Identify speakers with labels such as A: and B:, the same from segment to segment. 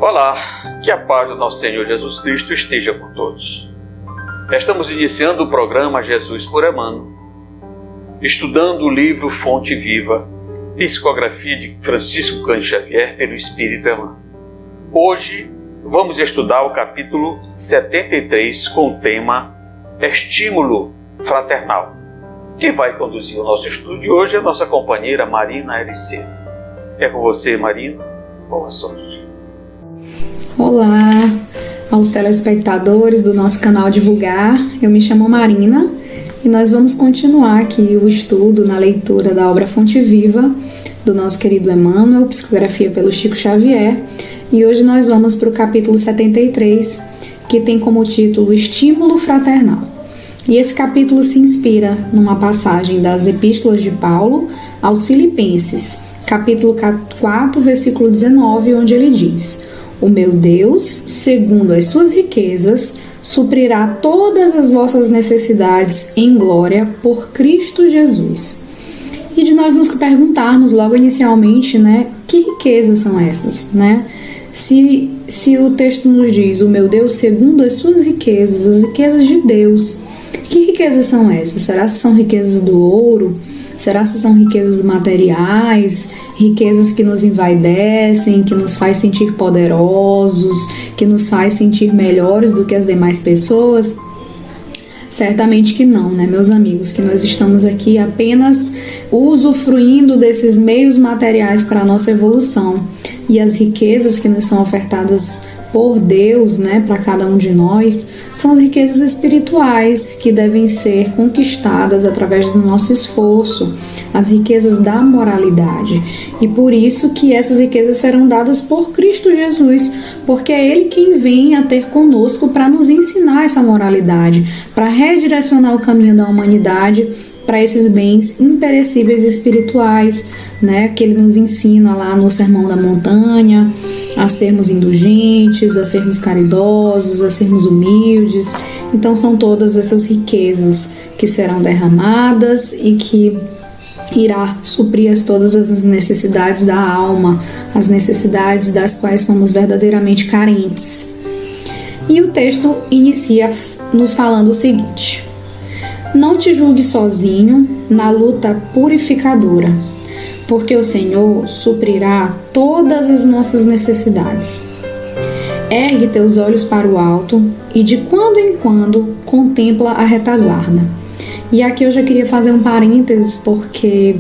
A: Olá, que a paz do nosso Senhor Jesus Cristo esteja com todos. Estamos iniciando o programa Jesus por Emmanuel, estudando o livro Fonte Viva, psicografia de Francisco Cândido Xavier pelo Espírito Emmanuel. Hoje vamos estudar o capítulo 73 com o tema Estímulo Fraternal. Quem vai conduzir o nosso estudo de hoje é a nossa companheira Marina Ericeira. É com você, Marina. Boa sorte.
B: Olá aos telespectadores do nosso canal Divulgar. Eu me chamo Marina e nós vamos continuar aqui o estudo na leitura da obra Fonte Viva do nosso querido Emmanuel, psicografia pelo Chico Xavier. E hoje nós vamos para o capítulo 73, que tem como título Estímulo Fraternal. E esse capítulo se inspira numa passagem das Epístolas de Paulo aos Filipenses, capítulo 4, versículo 19, onde ele diz: O meu Deus, segundo as suas riquezas, suprirá todas as vossas necessidades em glória por Cristo Jesus. E de nós nos perguntarmos logo inicialmente, que riquezas são essas, Se o texto nos diz, o meu Deus, segundo as suas riquezas, as riquezas de Deus, que riquezas são essas? Será que são riquezas do ouro? Será que são riquezas materiais, riquezas que nos envaidecem, que nos faz sentir poderosos, que nos faz sentir melhores do que as demais pessoas? Certamente que não, meus amigos, que nós estamos aqui apenas usufruindo desses meios materiais para a nossa evolução. E as riquezas que nos são ofertadas por Deus, para cada um de nós, são as riquezas espirituais que devem ser conquistadas através do nosso esforço, as riquezas da moralidade. E por isso que essas riquezas serão dadas por Cristo Jesus, porque é Ele quem vem a ter conosco para nos ensinar essa moralidade, para redirecionar o caminho da humanidade para esses bens imperecíveis espirituais, que Ele nos ensina lá no Sermão da Montanha, a sermos indulgentes, a sermos caridosos, a sermos humildes. Então são todas essas riquezas que serão derramadas e que irá suprir todas as necessidades da alma, as necessidades das quais somos verdadeiramente carentes. E o texto inicia nos falando o seguinte: Não te julgue sozinho na luta purificadora, porque o Senhor suprirá todas as nossas necessidades. Ergue teus olhos para o alto e de quando em quando contempla a retaguarda. E aqui eu já queria fazer um parênteses, porque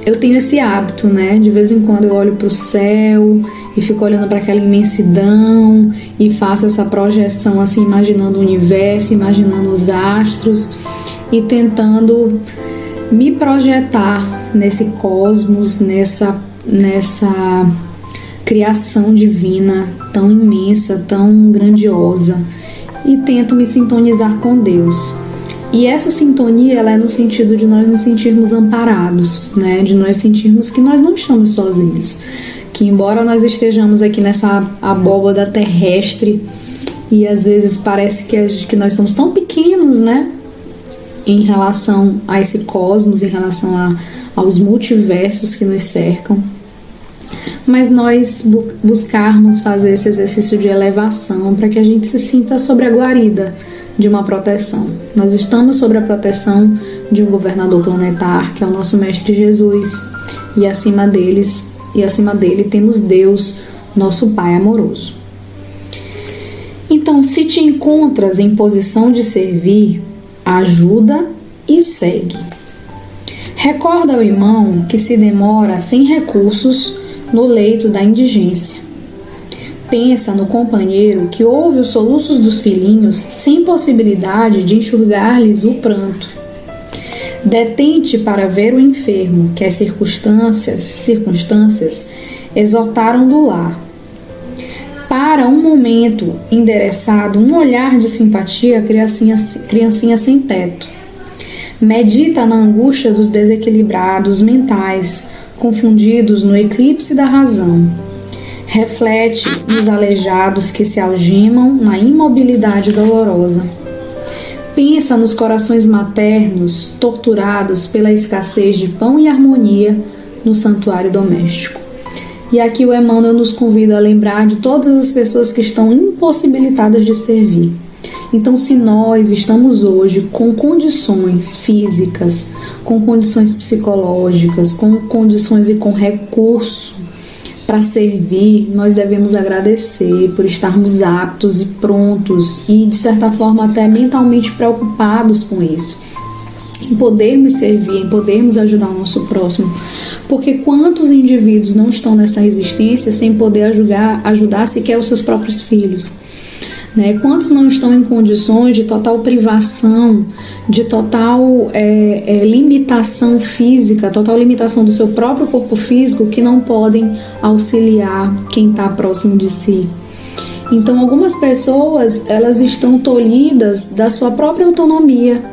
B: eu tenho esse hábito, de vez em quando eu olho para o céu e fico olhando para aquela imensidão e faço essa projeção assim, imaginando o universo, imaginando os astros e tentando me projetar nesse cosmos, nessa criação divina tão imensa, tão grandiosa, e tento me sintonizar com Deus. E essa sintonia, ela é no sentido de nós nos sentirmos amparados, de nós sentirmos que nós não estamos sozinhos, que embora nós estejamos aqui nessa abóbada terrestre e às vezes parece que nós somos tão pequenos, em relação a esse cosmos, em relação aos multiversos que nos cercam, mas nós buscarmos fazer esse exercício de elevação para que a gente se sinta sobre a guarida de uma proteção. Nós estamos sobre a proteção de um governador planetar, que é o nosso Mestre Jesus, e acima dele temos Deus, nosso Pai amoroso. Então, se te encontras em posição de servir, ajuda e segue. Recorda ao irmão que se demora sem recursos no leito da indigência. Pensa no companheiro que ouve os soluços dos filhinhos sem possibilidade de enxugar-lhes o pranto. Detente para ver o enfermo que as circunstâncias exortaram do lar. Para um momento endereçado um olhar de simpatia à criancinha sem teto. Medita na angústia dos desequilibrados mentais, confundidos no eclipse da razão. Reflete nos aleijados que se algemam na imobilidade dolorosa. Pensa nos corações maternos torturados pela escassez de pão e harmonia no santuário doméstico. E aqui o Emmanuel nos convida a lembrar de todas as pessoas que estão impossibilitadas de servir. Então, se nós estamos hoje com condições físicas, com condições psicológicas, com condições e com recurso para servir, nós devemos agradecer por estarmos aptos e prontos e, de certa forma, até mentalmente preocupados com isso. Em podermos servir, em podermos ajudar o nosso próximo. Porque quantos indivíduos não estão nessa resistência sem poder ajudar sequer os seus próprios filhos? Né? Quantos não estão em condições de total privação, de total limitação física, total limitação do seu próprio corpo físico, que não podem auxiliar quem está próximo de si? Então, algumas pessoas, elas estão tolhidas da sua própria autonomia.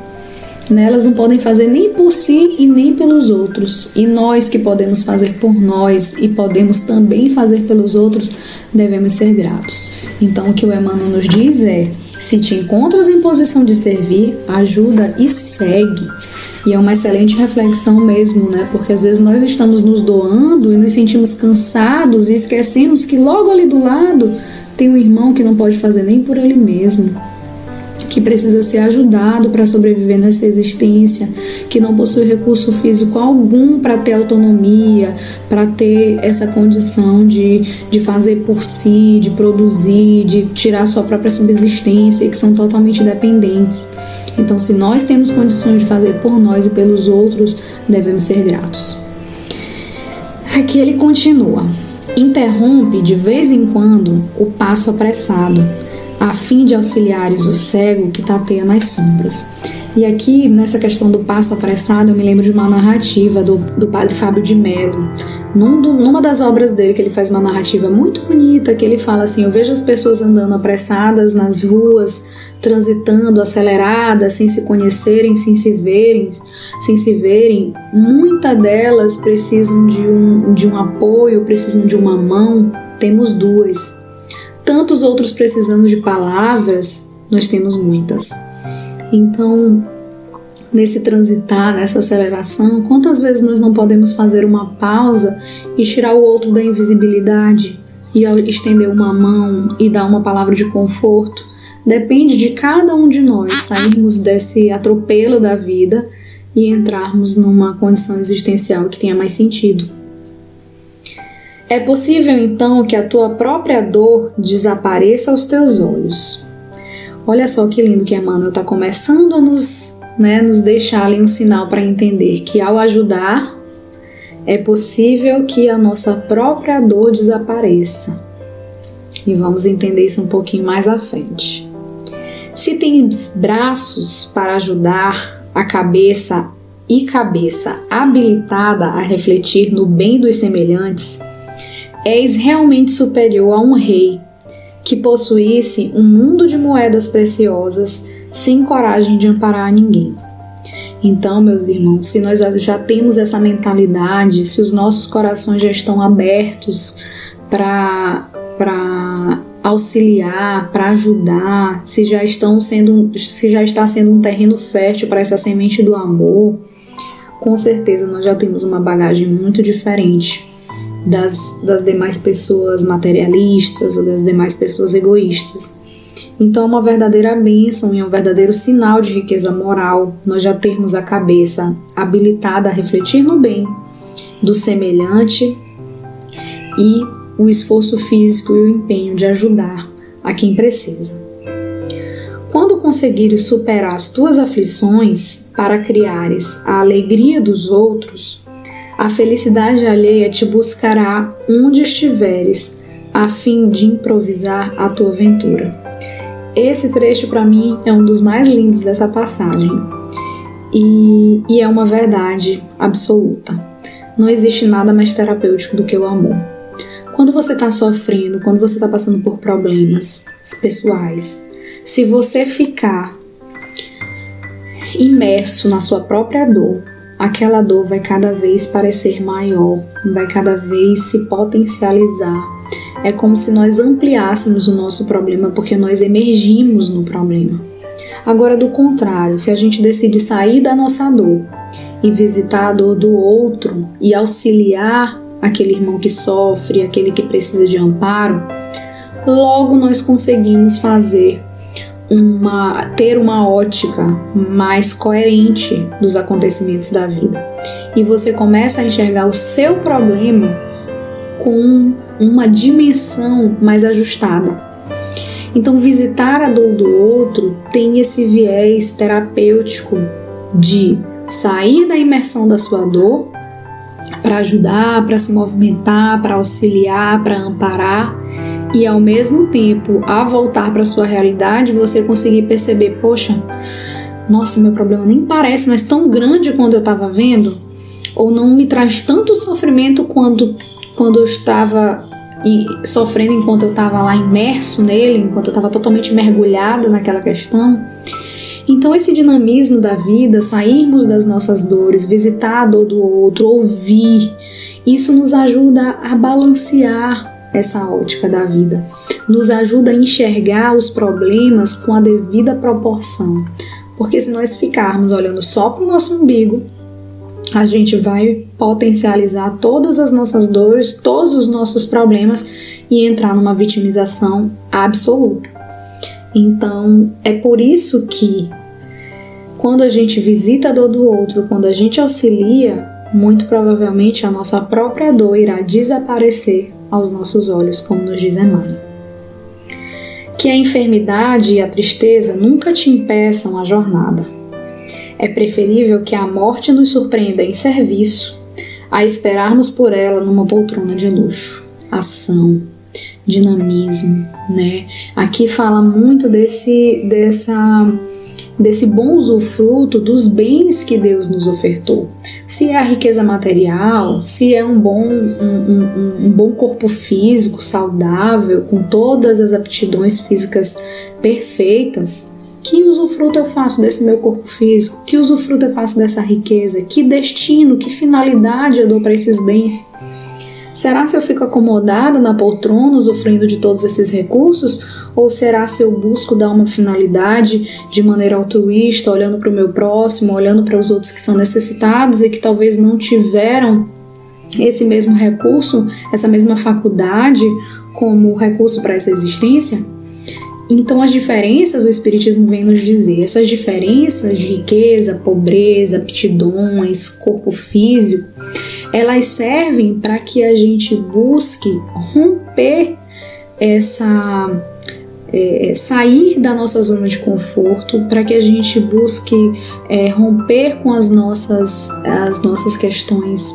B: Né? Elas não podem fazer nem por si e nem pelos outros. E nós que podemos fazer por nós e podemos também fazer pelos outros, devemos ser gratos. Então, o que o Emmanuel nos diz é: se te encontras em posição de servir, ajuda e segue. E é uma excelente reflexão mesmo, né? Porque às vezes nós estamos nos doando e nos sentimos cansados e esquecemos que logo ali do lado tem um irmão que não pode fazer nem por ele mesmo, que precisa ser ajudado para sobreviver nessa existência, que não possui recurso físico algum para ter autonomia, para ter essa condição de fazer por si, de produzir, de tirar sua própria subsistência, e que são totalmente dependentes. Então, se nós temos condições de fazer por nós e pelos outros, devemos ser gratos. Aqui ele continua: interrompe de vez em quando o passo apressado, a fim de auxiliares o cego que tateia nas sombras. E aqui, nessa questão do passo apressado, eu me lembro de uma narrativa do padre Fábio de Mello, numa das obras dele, que ele faz uma narrativa muito bonita, que ele fala assim: eu vejo as pessoas andando apressadas nas ruas, transitando aceleradas, sem se conhecerem, sem se verem. Muitas delas precisam de um apoio, precisam de uma mão. Temos duas. Tantos outros precisando de palavras, nós temos muitas. Então, nesse transitar, nessa aceleração, quantas vezes nós não podemos fazer uma pausa e tirar o outro da invisibilidade e estender uma mão e dar uma palavra de conforto? Depende de cada um de nós sairmos desse atropelo da vida e entrarmos numa condição existencial que tenha mais sentido. É possível, então, que a tua própria dor desapareça aos teus olhos. Olha só que lindo que Emmanuel está começando a nos deixar ali um sinal para entender que, ao ajudar, é possível que a nossa própria dor desapareça. E vamos entender isso um pouquinho mais à frente. Se tens braços para ajudar a cabeça habilitada a refletir no bem dos semelhantes, és realmente superior a um rei que possuísse um mundo de moedas preciosas sem coragem de amparar ninguém. Então, meus irmãos, se nós já temos essa mentalidade, se os nossos corações já estão abertos para auxiliar, para ajudar, se já está sendo um terreno fértil para essa semente do amor, com certeza nós já temos uma bagagem muito diferente das demais pessoas materialistas ou das demais pessoas egoístas. Então é uma verdadeira bênção e é um verdadeiro sinal de riqueza moral nós já termos a cabeça habilitada a refletir no bem do semelhante e o esforço físico e o empenho de ajudar a quem precisa. Quando conseguires superar as tuas aflições para criares a alegria dos outros, a felicidade alheia te buscará onde estiveres, a fim de improvisar a tua aventura. Esse trecho, para mim, é um dos mais lindos dessa passagem. E é uma verdade absoluta. Não existe nada mais terapêutico do que o amor. Quando você está sofrendo, quando você está passando por problemas pessoais, se você ficar imerso na sua própria dor, aquela dor vai cada vez parecer maior, vai cada vez se potencializar. É como se nós ampliássemos o nosso problema, porque nós emergimos no problema. Agora, do contrário, se a gente decide sair da nossa dor e visitar a dor do outro e auxiliar aquele irmão que sofre, aquele que precisa de amparo, logo nós conseguimos ter uma ótica mais coerente dos acontecimentos da vida. E você começa a enxergar o seu problema com uma dimensão mais ajustada. Então, visitar a dor do outro tem esse viés terapêutico de sair da imersão da sua dor para ajudar, para se movimentar, para auxiliar, para amparar, e ao mesmo tempo, ao voltar para a sua realidade, você conseguir perceber, poxa, nossa, meu problema nem parece mais tão grande quando eu estava vendo, ou não me traz tanto sofrimento quando eu estava sofrendo enquanto eu estava lá imerso nele, enquanto eu estava totalmente mergulhada naquela questão. Então esse dinamismo da vida, sairmos das nossas dores, visitar a dor do outro, ouvir, isso nos ajuda a balancear essa ótica da vida, nos ajuda a enxergar os problemas com a devida proporção, porque se nós ficarmos olhando só para o nosso umbigo, a gente vai potencializar todas as nossas dores, todos os nossos problemas e entrar numa vitimização absoluta. Então, é por isso que quando a gente visita a dor do outro, quando a gente auxilia, muito provavelmente a nossa própria dor irá desaparecer aos nossos olhos, como nos diz Emmanuel. Que a enfermidade e a tristeza nunca te impeçam a jornada. É preferível que a morte nos surpreenda em serviço, a esperarmos por ela numa poltrona de luxo. Ação, dinamismo, né? Aqui fala muito desse bom usufruto dos bens que Deus nos ofertou. Se é a riqueza material, se é um bom corpo físico, saudável, com todas as aptidões físicas perfeitas, que usufruto eu faço desse meu corpo físico? Que usufruto eu faço dessa riqueza? Que destino, que finalidade eu dou para esses bens? Será se eu fico acomodada na poltrona, usufruindo de todos esses recursos? Ou será se eu busco dar uma finalidade de maneira altruísta, olhando para o meu próximo, olhando para os outros que são necessitados e que talvez não tiveram esse mesmo recurso, essa mesma faculdade como recurso para essa existência? Então as diferenças, o Espiritismo vem nos dizer, essas diferenças de riqueza, pobreza, aptidões, corpo físico, elas servem para que a gente busque romper sair da nossa zona de conforto, para que a gente busque romper com as nossas questões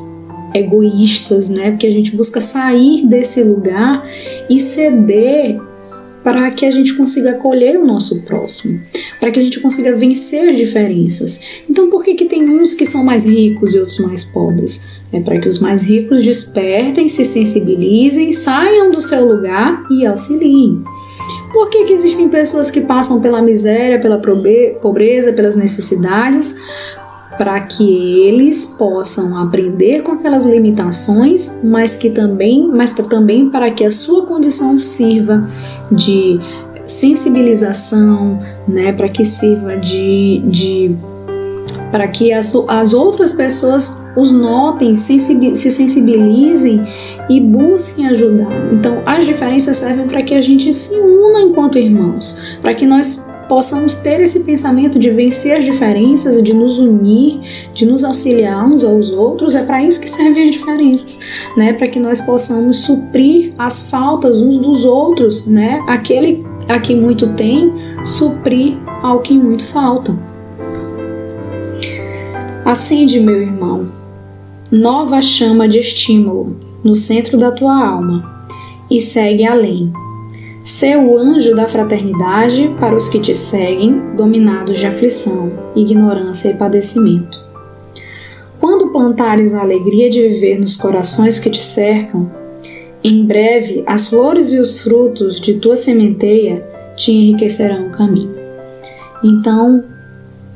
B: egoístas, né? Porque a gente busca sair desse lugar e ceder para que a gente consiga acolher o nosso próximo, para que a gente consiga vencer as diferenças. Então, por que tem uns que são mais ricos e outros mais pobres? É para que os mais ricos despertem, se sensibilizem, saiam do seu lugar e auxiliem. Por que existem pessoas que passam pela miséria, pela pobreza, pelas necessidades? Para que eles possam aprender com aquelas limitações, mas também para que a sua condição sirva de sensibilização, né? Para que sirva para que as outras pessoas os notem, se sensibilizem e busquem ajudar. Então, as diferenças servem para que a gente se una enquanto irmãos, para que nós possamos ter esse pensamento de vencer as diferenças, de nos unir, de nos auxiliar uns aos outros. É para isso que servem as diferenças, né? Para que nós possamos suprir as faltas uns dos outros, né? Aquele a quem muito tem, suprir ao que muito falta. Acende, meu irmão, nova chama de estímulo no centro da tua alma e segue além. Sê o anjo da fraternidade para os que te seguem, dominados de aflição, ignorância e padecimento. Quando plantares a alegria de viver nos corações que te cercam, em breve as flores e os frutos de tua sementeia te enriquecerão o caminho. Então,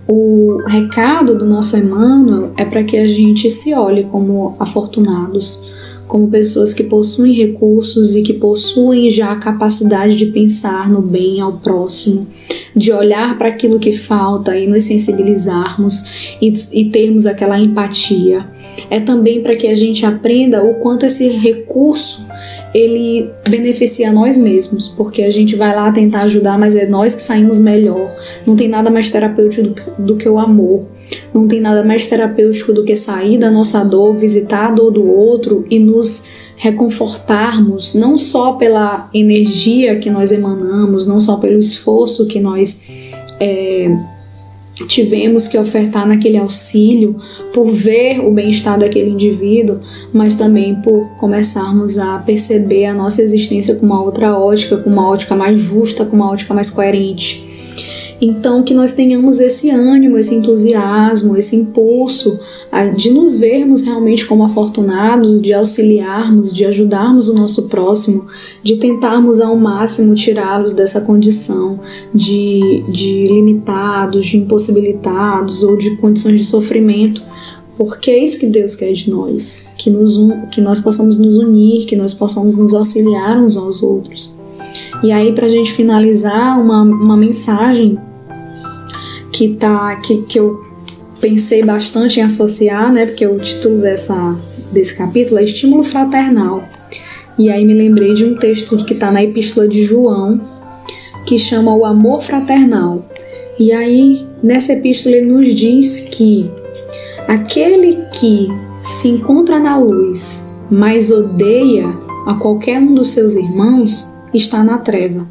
B: o recado do nosso Emmanuel é para que a gente se olhe como afortunados, como pessoas que possuem recursos e que possuem já a capacidade de pensar no bem ao próximo, de olhar para aquilo que falta e nos sensibilizarmos e termos aquela empatia. É também para que a gente aprenda o quanto esse recurso ele beneficia a nós mesmos, porque a gente vai lá tentar ajudar, mas é nós que saímos melhor. Não tem nada mais terapêutico do que o amor. Não tem nada mais terapêutico do que sair da nossa dor, visitar a dor do outro e nos reconfortarmos, não só pela energia que nós emanamos, não só pelo esforço que nós tivemos que ofertar naquele auxílio, por ver o bem-estar daquele indivíduo, mas também por começarmos a perceber a nossa existência com uma outra ótica, com uma ótica mais justa, com uma ótica mais coerente. Então, que nós tenhamos esse ânimo, esse entusiasmo, esse impulso de nos vermos realmente como afortunados, de auxiliarmos, de ajudarmos o nosso próximo, de tentarmos ao máximo tirá-los dessa condição de limitados, de impossibilitados ou de condições de sofrimento, porque é isso que Deus quer de nós, que nós possamos nos unir, que nós possamos nos auxiliar uns aos outros. E aí, para a gente finalizar, uma mensagem que eu pensei bastante em associar, né, porque o título desse capítulo é Estímulo Fraternal. E aí me lembrei de um texto que está na Epístola de João, que chama O Amor Fraternal. E aí, nessa epístola, ele nos diz que aquele que se encontra na luz, mas odeia a qualquer um dos seus irmãos, está na treva.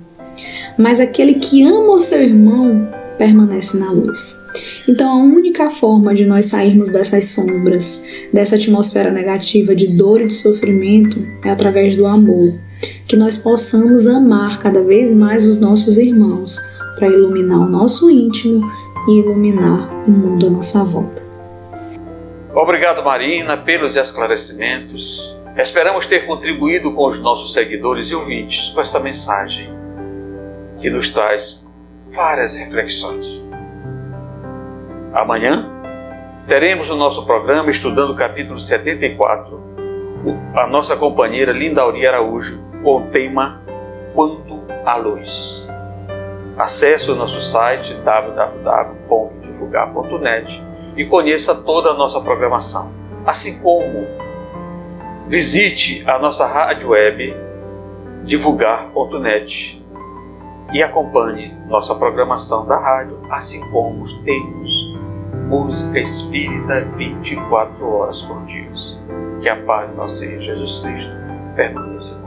B: Mas aquele que ama o seu irmão permanece na luz. Então, a única forma de nós sairmos dessas sombras, dessa atmosfera negativa de dor e de sofrimento, é através do amor. Que nós possamos amar cada vez mais os nossos irmãos, para iluminar o nosso íntimo e iluminar o mundo à nossa volta.
A: Obrigado, Marina, pelos esclarecimentos. Esperamos ter contribuído com os nossos seguidores e ouvintes com essa mensagem que nos traz várias reflexões. Amanhã teremos no nosso programa, estudando o capítulo 74, a nossa companheira Linda Auria Araújo, com o tema Quando a Luz. Acesse o nosso site www.divulgar.net e conheça toda a nossa programação, assim como visite a nossa rádio web divulgar.net e acompanhe nossa programação da rádio, assim como temos música espírita 24 horas por dia. Que a paz do nosso Senhor Jesus Cristo permaneça.